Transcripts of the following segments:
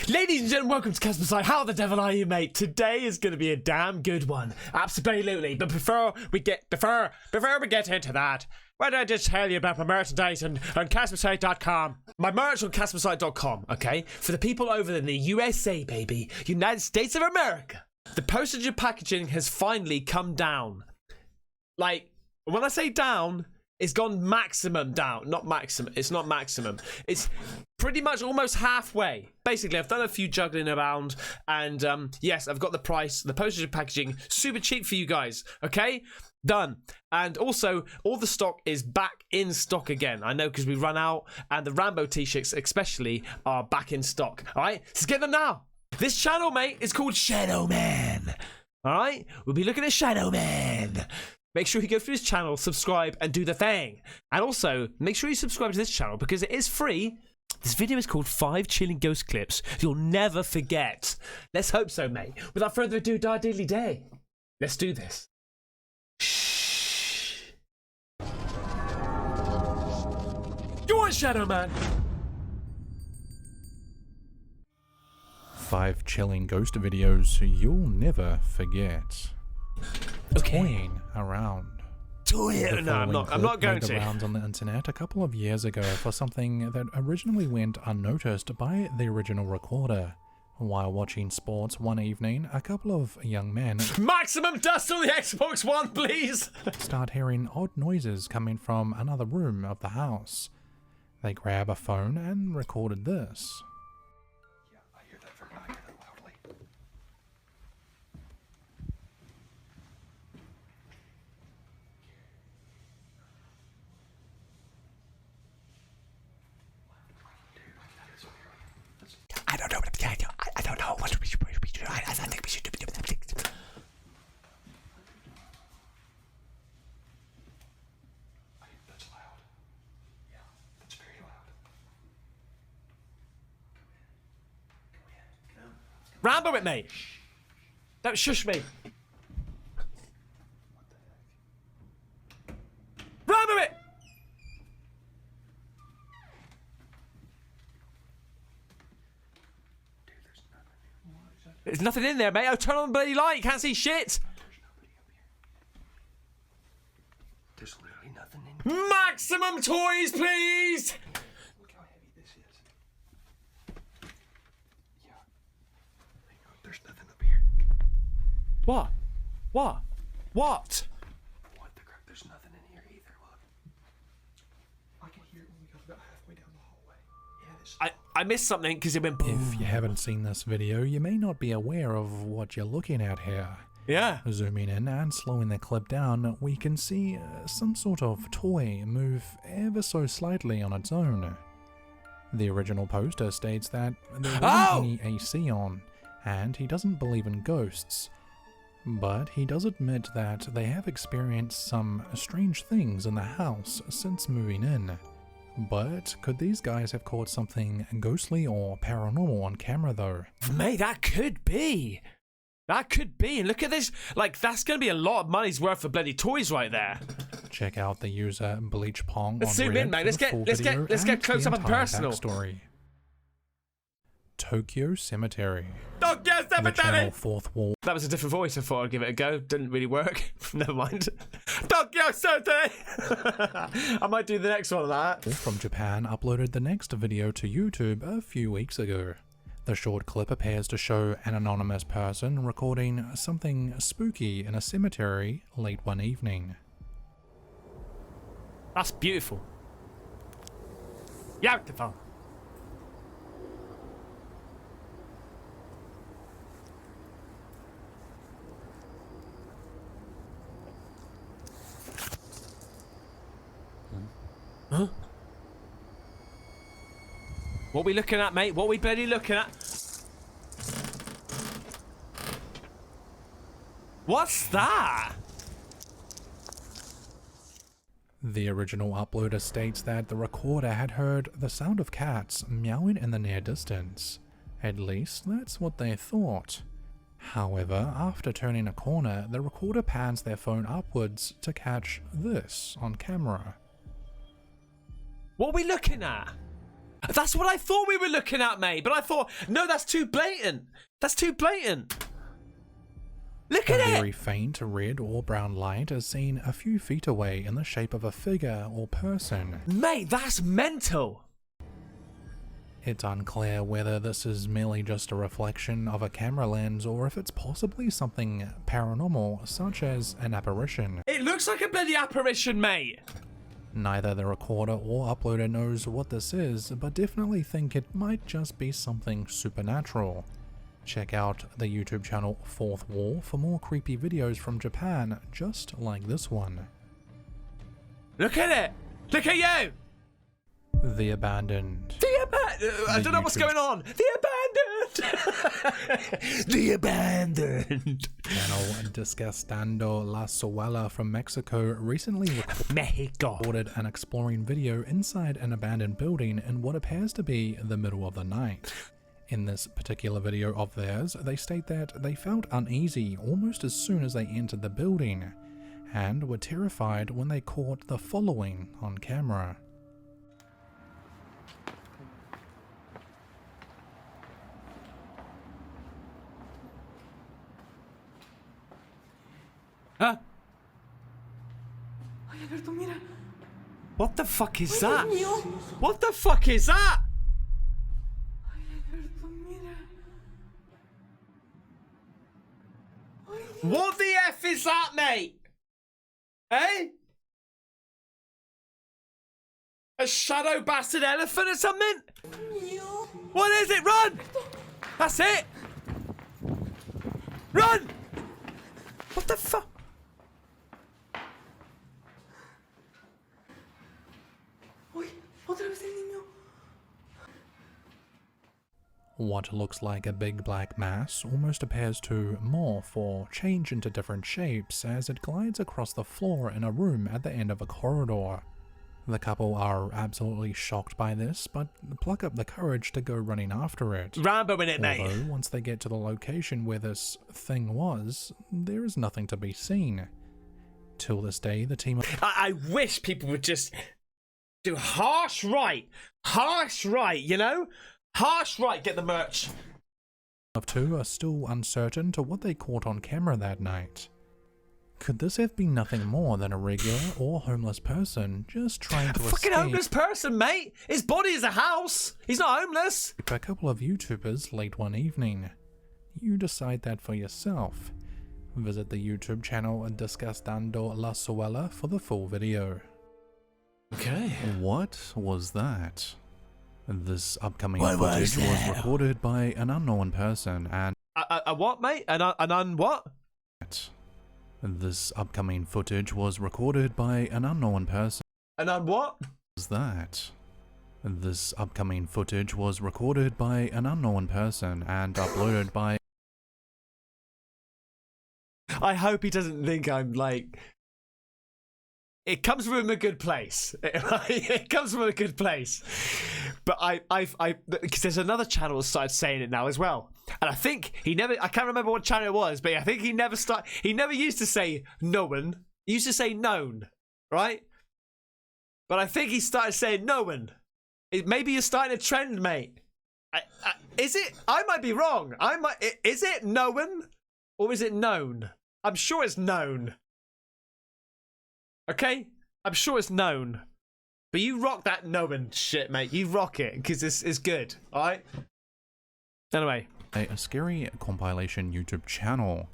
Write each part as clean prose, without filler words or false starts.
Ladies and gentlemen, welcome to Caspersight. How the devil are you, mate? Today is going to be a damn good one. Absolutely. But before we get into that, why don't I just tell you about my merchandise on Caspersight.com. My merch on Caspersight.com, okay? For the people over in the USA, baby. United States of America. The postage and packaging has finally come down. Like, when I say down, it's gone maximum down. Not maximum. It's not maximum. It's pretty much almost halfway. Basically, I've done a few juggling around, and yes, I've got the price, the postage and packaging, super cheap for you guys. Okay, done. And also, all the stock is back in stock again. I know because we run out, and the Rambo t-shirts especially are back in stock. All right, let's get them now. This channel, mate, is called Shadow Man. All right, we'll be looking at Shadow Man. Make sure you go through his channel, subscribe, and do the thing. And also, make sure you subscribe to this channel because it is free. This video is called 5 Chilling Ghost Clips You'll Never Forget. Let's hope so, mate. Without further ado, diddly day. Let's do this. Shh. Go on, Shadow Man. 5 chilling ghost videos you'll never forget. Okay. Toying around. No, I'm not going to. Made the rounds on the internet a couple of years ago for something that originally went unnoticed by the original recorder. While watching sports one evening, a couple of young men Maximum dust on the Xbox One, please. start hearing odd noises coming from another room of the house. They grab a phone and recorded this. Yeah, I hear that from I hear that loudly. I don't know what to do. I don't know what we should do. I think we should do. That's loud. Yeah, that's very loud. Come in. Rambo it, mate. Don't shush me. Rambo it. Dude, there's nothing. What is that? There's nothing in there, mate. Oh, turn on the bloody light. You can't see shit. There's nobody up here. There's literally nothing in here. Maximum toys, please. Look how heavy this is. Yeah. Hang on, there's nothing up here. What? What? What the crap? There's nothing in here either. Look. I can hear it when we got about halfway down the hallway. Yeah, this. I missed something because it went boom. If you haven't seen this video, you may not be aware of what you're looking at here. Yeah. Zooming in and slowing the clip down, we can see some sort of toy move ever so slightly on its own. The original poster states that there wasn't any AC on, and he doesn't believe in ghosts. But he does admit that they have experienced some strange things in the house since moving in. But could these guys have caught something ghostly or paranormal on camera though? Mate, that could be. That could be. And look at this. Like, that's going to be a lot of money's worth of bloody toys right there. Check out the user Bleach Pong Let's on zoom Reddit in, mate. for Let's the get- full let's get- video let's get and close the up and entire personal. backstory. Tokyo Cemetery. Oh, yes, The channel fourth wall. That was a different voice. I thought I'd give it a go. Didn't really work. Never mind. Tokyo City. I might do the next one of that. From Japan uploaded the next video to YouTube a few weeks ago. The short clip appears to show an anonymous person recording something spooky in a cemetery late one evening. That's beautiful. Beautiful. Huh? What we looking at, mate? What we bloody looking at? What's that? The original uploader states that the recorder had heard the sound of cats meowing in the near distance. At least that's what they thought. However, after turning a corner, the recorder pans their phone upwards to catch this on camera. What are we looking at? That's what I thought we were looking at, mate. But I thought, no, that's too blatant. That's too blatant. Look at A it. very faint red or brown light is seen a few feet away in the shape of a figure or person. Mate, that's mental. It's unclear whether this is merely just a reflection of a camera lens or if it's possibly something paranormal, such as an apparition. It looks like a bloody apparition, mate. Neither the recorder or uploader knows what this is, but definitely think it might just be something supernatural. Check out the YouTube channel Fourth Wall for more creepy videos from Japan, just like this one. Look at it. Look at you. The Abandoned. I don't know what's going on. The Abandoned. The Abandoned. Channel Disgustando La Suela from Mexico recently Mexico. recorded an exploring video inside an abandoned building in what appears to be the middle of the night. In this particular video of theirs, they state that they felt uneasy almost as soon as they entered the building, and were terrified when they caught the following on camera. Huh? Ay, Alberto, mira. What the fuck is that? What the fuck is that? Ay, Alberto, mira. Ay, What the F is that, mate? Eh? A shadow bastard elephant or something? mío. What is it? Run! That's it! Run! What the fuck? Uy, otra vez el niño. What looks like a big black mass almost appears to morph or change into different shapes as it glides across the floor in a room at the end of a corridor. The couple are absolutely shocked by this, but pluck up the courage to go running after it. Rambo in it, mate. Although, once they get to the location where this thing was, there is nothing to be seen. Till this day, the team I wish people would just do harsh right. Harsh right, you know? Harsh right, get the merch. of two are still uncertain to what they caught on camera that night. Could this have been nothing more than a regular or homeless person just trying to Fucking escape? homeless person, mate. His body is a house. He's not homeless. A couple of YouTubers late one evening. You decide that for yourself. Visit the YouTube channel Disgustando La Suela for the full video. Okay. What was that? This upcoming What was footage was that? recorded by an unknown person and A what, mate? An what? this upcoming footage was recorded by an unknown person. An what? Was that? This upcoming footage was recorded by an unknown person and uploaded by I hope he doesn't think I'm like. It comes from a good place. It comes from a good place. But because there's another channel that started saying it now as well. And I think I can't remember what channel it was, but I think he never used to say no one. He used to say known, right? But I think he started saying no one. Maybe you're starting a trend, mate. Is it? I might be wrong. Is it known or is it known? I'm sure it's known. Okay? I'm sure it's known. But you rock that knowing shit, mate. You rock it, because it's good, alright? Anyway. a scary compilation YouTube channel.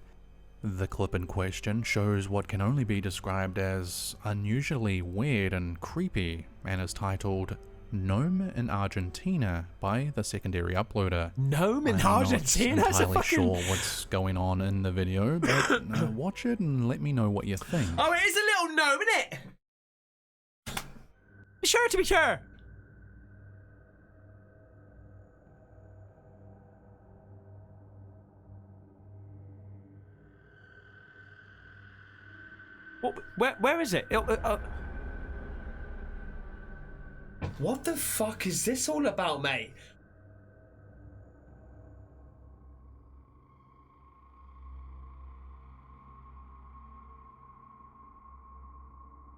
The clip in question shows what can only be described as unusually weird and creepy, and is titled GNOME in Argentina by the secondary uploader. GNOME in I'm Argentina? not That's a entirely fucking... sure what's going on in the video, but watch it and let me know what you think. Oh, it is a little gnome, isn't it? Be sure to be sure. Where is it? What the fuck is this all about, mate?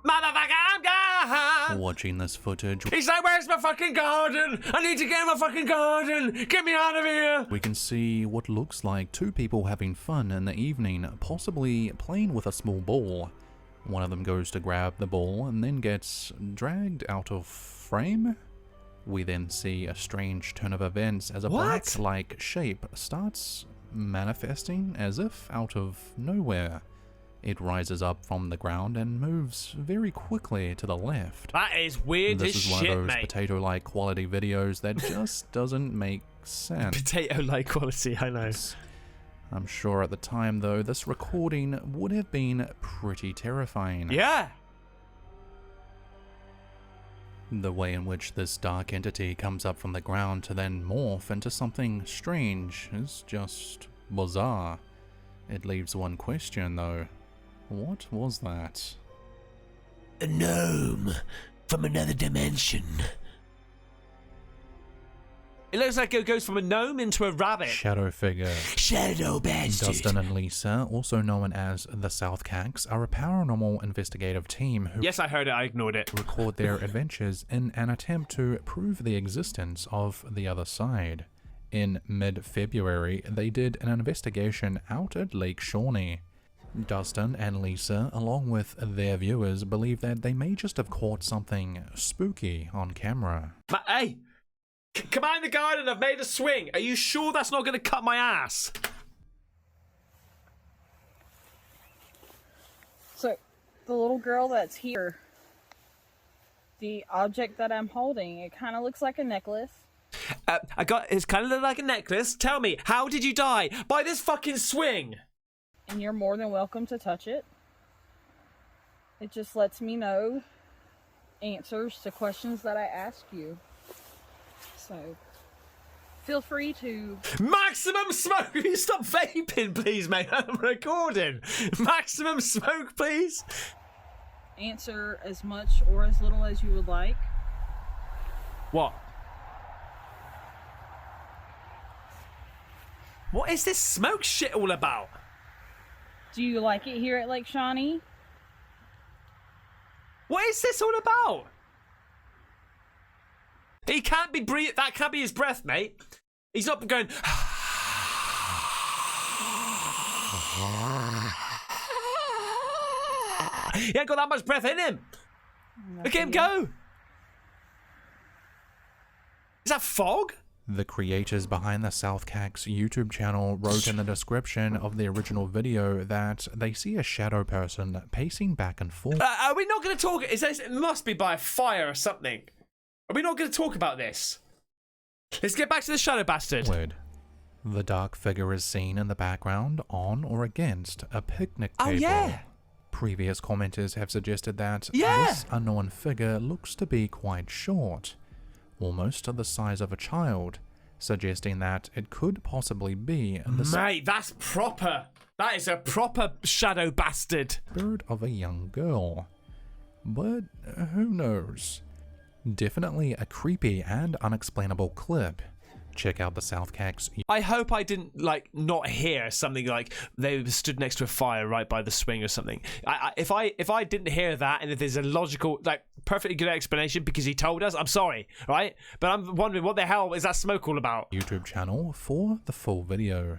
Motherfucker, I'm gone! Watching this footage, He's like, where's my fucking garden? I need to get in my fucking garden. Get me out of here. we can see what looks like two people having fun in the evening, possibly playing with a small ball. One of them goes to grab the ball and then gets dragged out of frame. We then see a strange turn of events as a black-like shape starts manifesting as if out of nowhere. It rises up from the ground and moves very quickly to the left. That is weird as This is one shit, of those mate. potato-like quality videos that just doesn't make sense. Potato-like quality, I know. I'm sure at the time, though, this recording would have been pretty terrifying. Yeah. The way in which this dark entity comes up from the ground to then morph into something strange is just bizarre. It leaves one question, though. What was that? A gnome from another dimension. It looks like it goes from a gnome into a rabbit. Shadow figure. Shadow bastard. Dustin and Lisa, also known as the South Cax, are a paranormal investigative team who Yes, I heard it. I ignored it. record their adventures in an attempt to prove the existence of the other side. In mid-February, they did an investigation out at Lake Shawnee. Dustin and Lisa, along with their viewers, believe that they may just have caught something spooky on camera. Hey, come out in the garden. I've made a swing. Are you sure that's not going to cut my ass? So, the little girl that's here, the object that I'm holding, it kind of looks like a necklace. It's kind of look like a necklace. Tell me, how did you die? By this fucking swing. And you're more than welcome to touch it. It just lets me know answers to questions that I ask you. So, feel free to... Maximum smoke. Will you stop vaping, please, mate? I'm recording. Maximum smoke, please. answer as much or as little as you would like. What? What is this smoke shit all about? Do you like it here at Lake Shawnee? What is this all about? He can't be breathing. That can't be his breath, mate. He's not going. He ain't got that much breath in him. Look at him go. Is that fog? The creators behind the South Cax YouTube channel wrote in the description of the original video that they see a shadow person pacing back and forth. Are we not going to talk? It must be by a fire or something. Are we not going to talk about this? Let's get back to the shadow bastard. The dark figure is seen in the background on or against a picnic table. Oh, yeah. Previous commenters have suggested that Yeah. this unknown figure looks to be quite short, almost the size of a child, suggesting that it could possibly be the Mate, that's proper. That is a proper shadow bastard. spirit of a young girl. But who knows? Definitely a creepy and unexplainable clip. Check out the South Cax. I hope I didn't, not hear something like they stood next to a fire right by the swing or something. If I didn't hear that, and if there's a logical, perfectly good explanation because he told us, I'm sorry, right? But I'm wondering, what the hell is that smoke all about? YouTube channel for the full video.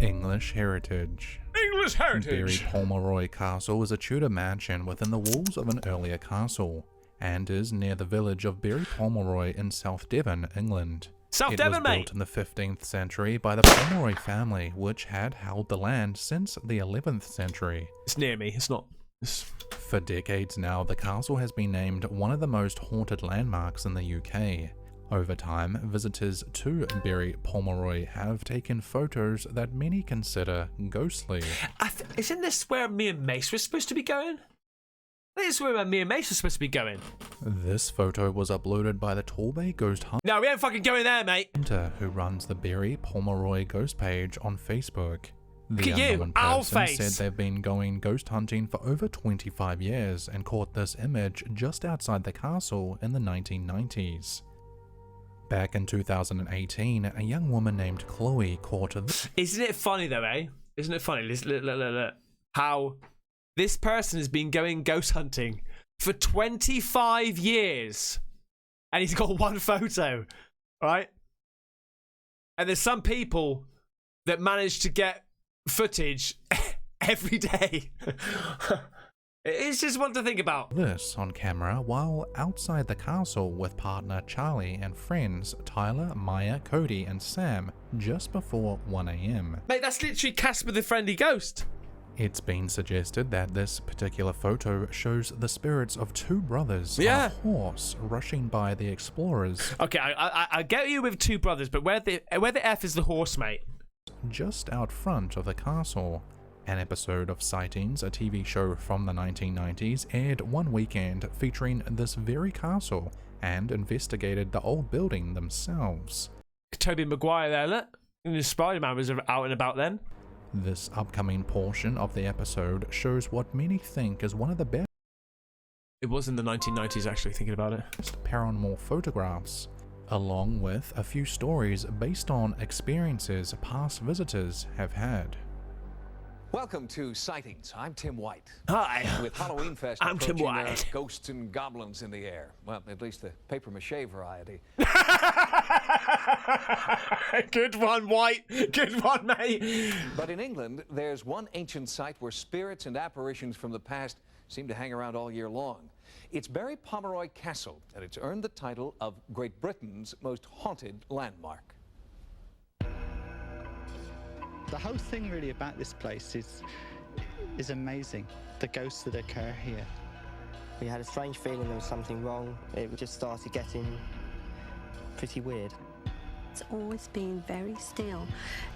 English Heritage. English heritage. Berry Pomeroy Castle is a Tudor mansion within the walls of an earlier castle, and is near the village of Berry Pomeroy in South Devon, England. South Devon, It was mate. built in the 15th century by the Pomeroy family, which had held the land since the 11th century. It's near me. It's not. For decades now, the castle has been named one of the most haunted landmarks in the UK. Over time, visitors to Berry Pomeroy have taken photos that many consider ghostly. Isn't this where me and Mace were supposed to be going? I think it's where me and Mace were supposed to be going. This photo was uploaded by the Torbay Ghost No, we ain't fucking going there, mate. Hunter, who runs the Berry Pomeroy Ghost page on Facebook. The Look at you, unknown owl person face. said they've been going ghost hunting for over 25 years and caught this image just outside the castle in the 1990s. Back in 2018, a young woman named Chloe caught Isn't it funny though, eh? Isn't it funny? Look. How this person has been going ghost hunting for 25 years. And he's got one photo, right? And there's some people that manage to get footage every day. It's just one to think about. This on camera while outside the castle with partner Charlie and friends Tyler, Maya, Cody, and Sam just before 1 a.m. Mate, that's literally Casper the Friendly Ghost. It's been suggested that this particular photo shows the spirits of two brothers on Yeah. a horse rushing by the explorers Okay, I get you with two brothers, but where the F is the horse, mate? just out front of the castle. An episode of Sightings, a TV show from the 1990s, aired one weekend featuring this very castle and investigated the old building themselves. Tobey Maguire there, look. And Spider-Man was out and about then. This upcoming portion of the episode shows what many think is one of the best It was in the 1990s, actually, thinking about it. paranormal photographs, along with a few stories based on experiences past visitors have had. Welcome to Sightings. I'm Tim White. Hi. With Halloween Fest I'm Tim approaching, there are White. ghosts and goblins in the air. Well, at least the papier-mâché variety. Good one, White. Good one, mate. But in England, there's one ancient site where spirits and apparitions from the past seem to hang around all year long. It's Barry Pomeroy Castle, and it's earned the title of Great Britain's most haunted landmark. The whole thing really about this place is amazing. The ghosts that occur here. We had a strange feeling there was something wrong. It just started getting pretty weird. It's always been very still,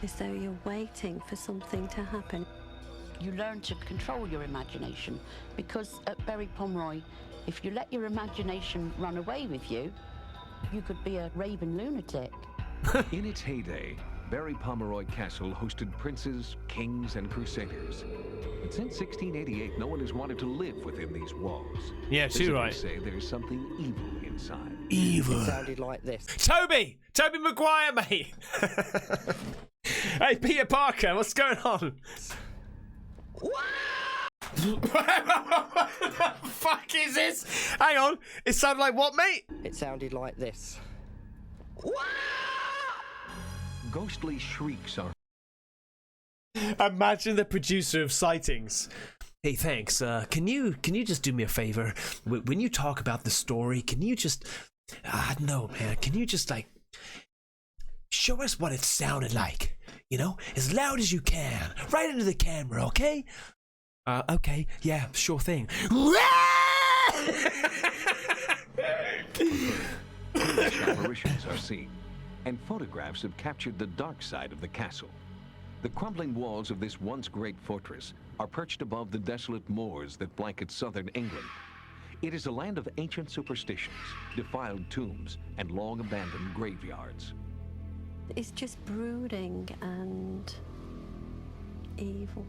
as though you're waiting for something to happen. You learn to control your imagination, because at Barry Pomeroy, if you let your imagination run away with you, you could be a raving lunatic. In its heyday, Barry Pomeroy Castle hosted princes, kings, and crusaders. But since 1688, no one has wanted to live within these walls. Yeah, too right. Say there's something evil inside. It sounded like this. Toby Maguire, mate. Hey, Peter Parker, what's going on? What the fuck is this? Hang on, it sounded like what, mate? It sounded like this. Ghostly shrieks are Imagine the producer of Sightings. Hey, thanks. Can you just do me a favor? When you talk about the story, can you just, I don't know, man. Can you just like show us what it sounded like? You know, as loud as you can, right into the camera, okay? Okay, yeah, sure thing. apparitions are seen, and photographs have captured the dark side of the castle. The crumbling walls of this once great fortress are perched above the desolate moors that blanket southern England. It is a land of ancient superstitions, defiled tombs, and long abandoned graveyards. It's just brooding and evil.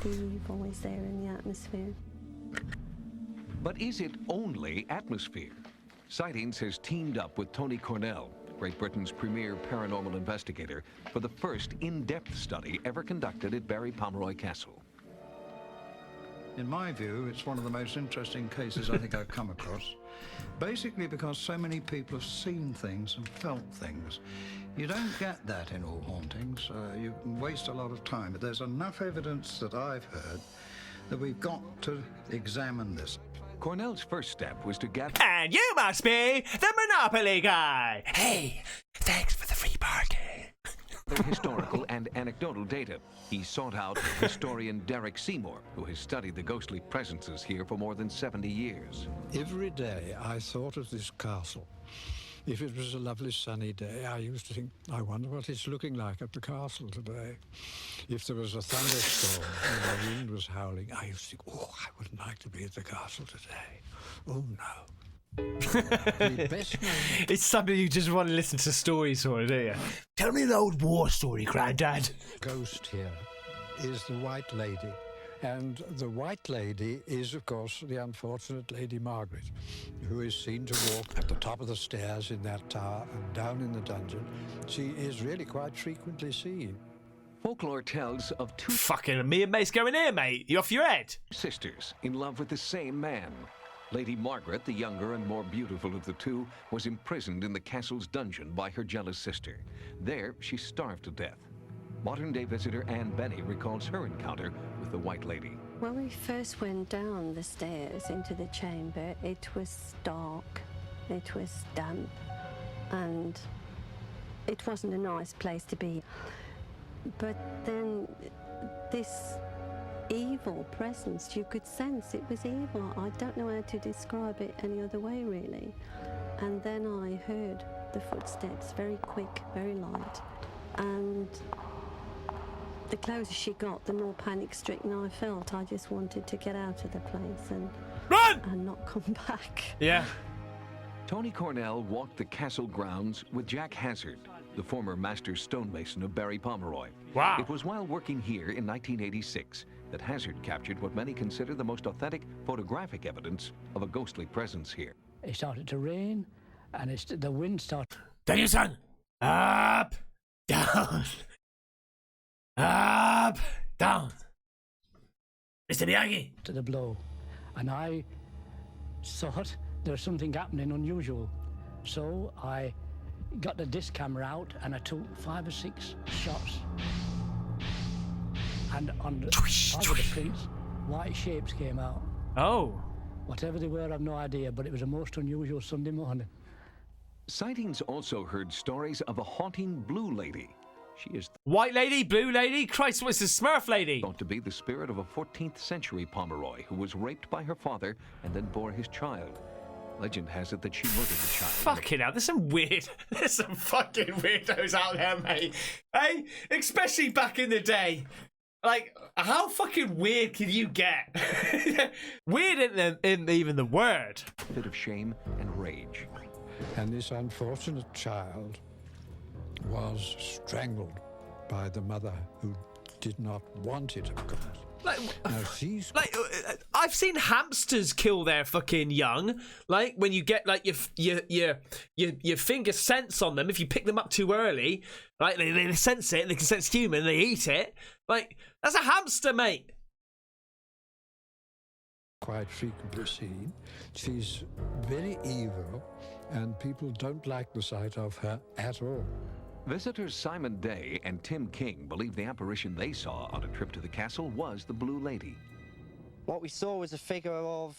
The evil is there in the atmosphere. But is it only atmosphere? Sightings has teamed up with Tony Cornell, Great Britain's premier paranormal investigator, for the first in-depth study ever conducted at Barry Pomeroy Castle. In my view, it's one of the most interesting cases I think I've come across. Basically because so many people have seen things and felt things. You don't get that in all hauntings. You can waste a lot of time. But there's enough evidence that I've heard that we've got to examine this. Cornell's first step was to gather... And you must be the Monopoly guy. Hey, thanks for the free parking. historical and anecdotal data. He sought out historian Derek Seymour, who has studied the ghostly presences here for more than 70 years. Every day I thought of this castle. If it was a lovely sunny day, I used to think, I wonder what it's looking like at the castle today. If there was a thunderstorm and the wind was howling, I used to think, oh, I wouldn't like to be at the castle today. Oh, no. The best known... It's something you just want to listen to stories for, do you? Tell me the old war story, Grandad. Ghost here is the White Lady. And the White Lady is, of course, the unfortunate Lady Margaret, who is seen to walk at the top of the stairs in that tower and down in the dungeon. She is really quite frequently seen. Folklore tells of two Fucking me and mate's going here, mate. You off your head? sisters in love with the same man. Lady Margaret, the younger and more beautiful of the two, was imprisoned in the castle's dungeon by her jealous sister. There, she starved to death. Modern-day visitor Anne Benny recalls her encounter with the White Lady. When we first went down the stairs into the chamber, it was dark, it was damp, and it wasn't a nice place to be. But then this evil presence, you could sense it was evil. I don't know how to describe it any other way, really. And then I heard the footsteps, very quick, very light. And the closer she got, the more panic-stricken I felt. I just wanted to get out of the place and run and not come back. Yeah. Tony Cornell walked the castle grounds with Jack Hazard, the former master stonemason of Barry Pomeroy. Wow. It was while working here in 1986 that Hazard captured what many consider the most authentic photographic evidence of a ghostly presence here. It started to rain, and the wind started. Danielson! Up! Down! Up! Down! Mr. Miyagi! To the blow. And I thought there was something happening unusual. So I got the disc camera out and I took 5 or 6 shots. And on the side of the prints, white shapes came out. Oh. Whatever they were, I've no idea, but it was a most unusual Sunday morning. Sightings also heard stories of a haunting blue lady. She is White lady, blue lady, Christ, what's the Smurf lady? thought to be the spirit of a 14th century Pomeroy who was raped by her father and then bore his child. Legend has it that she murdered the child. Fucking hell, there's some fucking weirdos out there, mate. Hey, especially back in the day. Like, how fucking weird can you get? Weird isn't even the word. Fit of shame and rage. And this unfortunate child was strangled by the mother who did not want it, of course. I've seen hamsters kill their fucking young. Like when you get like your finger sense on them, if you pick them up too early, like they sense it, they can sense human, they eat it. Like that's a hamster, mate. Quite frequently seen. She's very evil, and people don't like the sight of her at all. Visitors Simon Day and Tim King believe the apparition they saw on a trip to the castle was the Blue Lady. What we saw was a figure of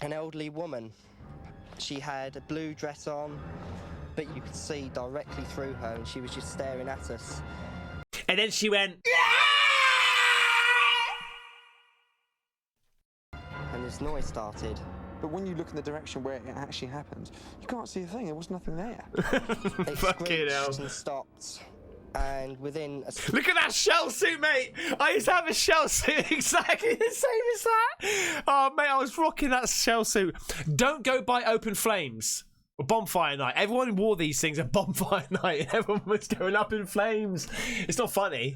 an elderly woman. She had a blue dress on, but you could see directly through her, and she was just staring at us. And then she went, and this noise started. But when you look in the direction where it actually happened, you can't see a thing. There was nothing there. It Fucking hell. screeched and stopped, and within a... Look at that shell suit, mate. I used to have a shell suit exactly the same as that. Oh, mate, I was rocking that shell suit. Don't go by open flames. Or bonfire night. Everyone wore these things at bonfire night, and everyone was going up in flames. It's not funny.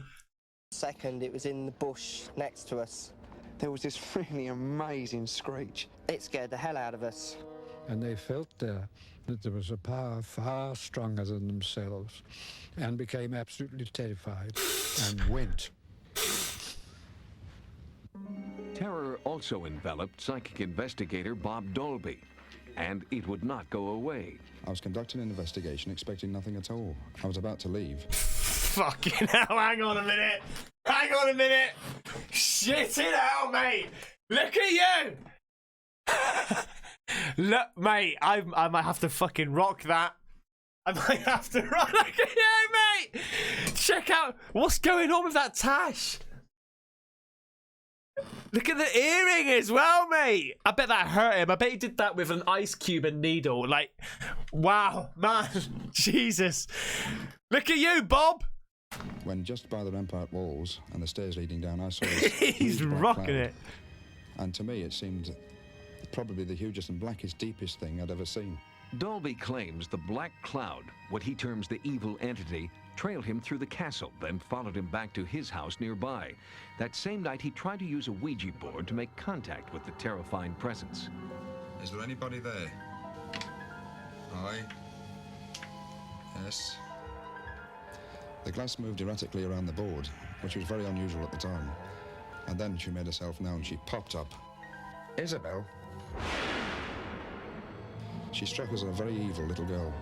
Second, it was in the bush next to us. There was this really amazing screech. It scared the hell out of us. And they felt there that there was a power far stronger than themselves, and became absolutely terrified and went. Terror also enveloped psychic investigator Bob Dolby, and it would not go away. I was conducting an investigation expecting nothing at all. I was about to leave. Fucking hell, hang on a minute. Hang on a minute. Shit it out, mate. Look at you. Look, mate, I might have to fucking rock that. I might have to rock. Look at you, mate. Check out what's going on with that tash. Look at the earring as well, mate. I bet that hurt him. I bet he did that with an ice cube and needle. Like, wow, man. Jesus. Look at you, Bob. When just by the rampart walls and the stairs leading down, I saw this He's huge black rocking cloud. it. And to me, it seemed probably the hugest and blackest, deepest thing I'd ever seen. Dolby claims the black cloud, what he terms the evil entity, trailed him through the castle, then followed him back to his house nearby. That same night, he tried to use a Ouija board to make contact with the terrifying presence. Is there anybody there? Aye. Yes. The glass moved erratically around the board, which was very unusual at the time. And then she made herself known. She popped up. Isabel? She struck us as a very evil little girl.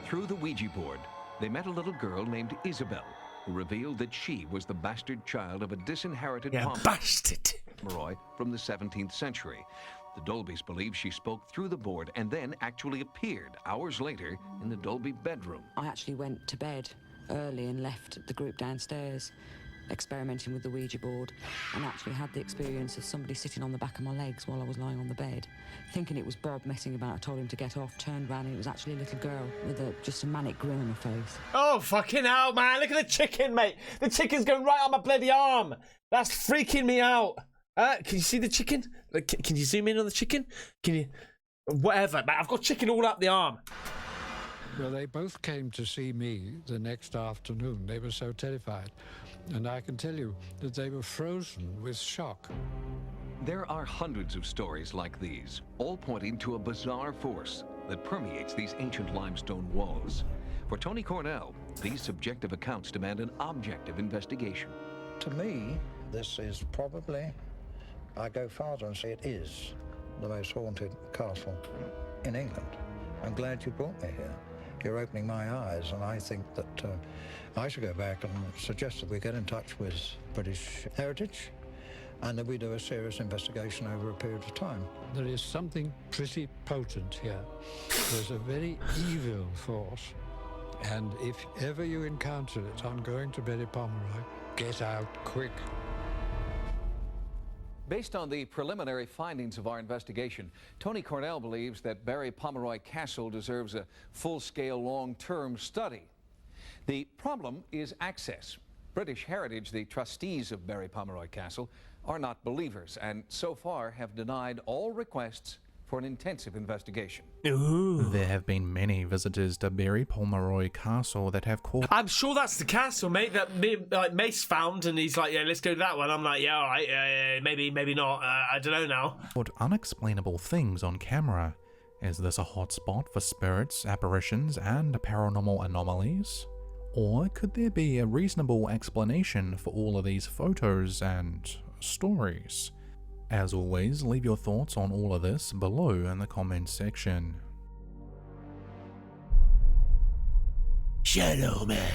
Through the Ouija board, they met a little girl named Isabel, who revealed that she was the bastard child of a disinherited Pomeroy from the 17th century. The Dolbys believe she spoke through the board and then actually appeared hours later in the Dolby bedroom. I actually went to bed early and left the group downstairs experimenting with the Ouija board, and actually had the experience of somebody sitting on the back of my legs while I was lying on the bed, thinking it was Bob messing about. I told him to get off, turned round, and it was actually a little girl with just a manic grin on her face. Oh, fucking hell, man. Look at the chicken, mate. The chicken's going right on my bloody arm. That's freaking me out. Can you see the chicken? Can you zoom in on the chicken? Can you... Whatever, mate. I've got chicken all up the arm. Well, they both came to see me the next afternoon. They were so terrified. And I can tell you that they were frozen with shock. There are hundreds of stories like these, all pointing to a bizarre force that permeates these ancient limestone walls. For Tony Cornell, these subjective accounts demand an objective investigation. To me, this is probably, I go farther and say it is, the most haunted castle in England. I'm glad you brought me here. You're opening my eyes, and I think that I should go back and suggest that we get in touch with British Heritage and that we do a serious investigation over a period of time. There is something pretty potent here. There's a very evil force, and if ever you encounter it on going to Berry Pomeroy, get out quick. Based on the preliminary findings of our investigation, Tony Cornell believes that Berry Pomeroy Castle deserves a full-scale, long-term study. The problem is access. British Heritage, the trustees of Berry Pomeroy Castle, are not believers and so far have denied all requests for an intensive investigation. Ooh. There have been many visitors to Berry Pomeroy Castle that have called... I'm sure that's the castle, mate, that Mace found, and he's like, yeah, let's go to that one. I'm like, yeah, all right, maybe not. I don't know now. ...unexplainable things on camera. Is this a hotspot for spirits, apparitions, and paranormal anomalies? Or could there be a reasonable explanation for all of these photos and stories? As always, leave your thoughts on all of this below in the comments section. Shadow Man.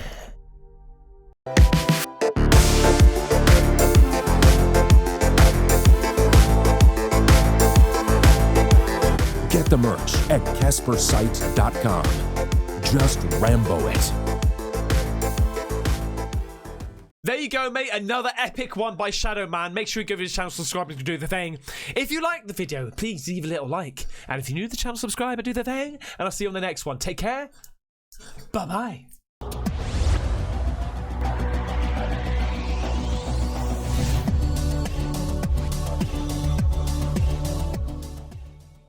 Get the merch at Caspersight.com. Just Rambo it. There you go, mate. Another epic one by Shadow Man. Make sure you go to his channel, subscribe, and do the thing. If you like the video, please leave a little like. And if you're new to the channel, subscribe and do the thing. And I'll see you on the next one. Take care. Bye-bye.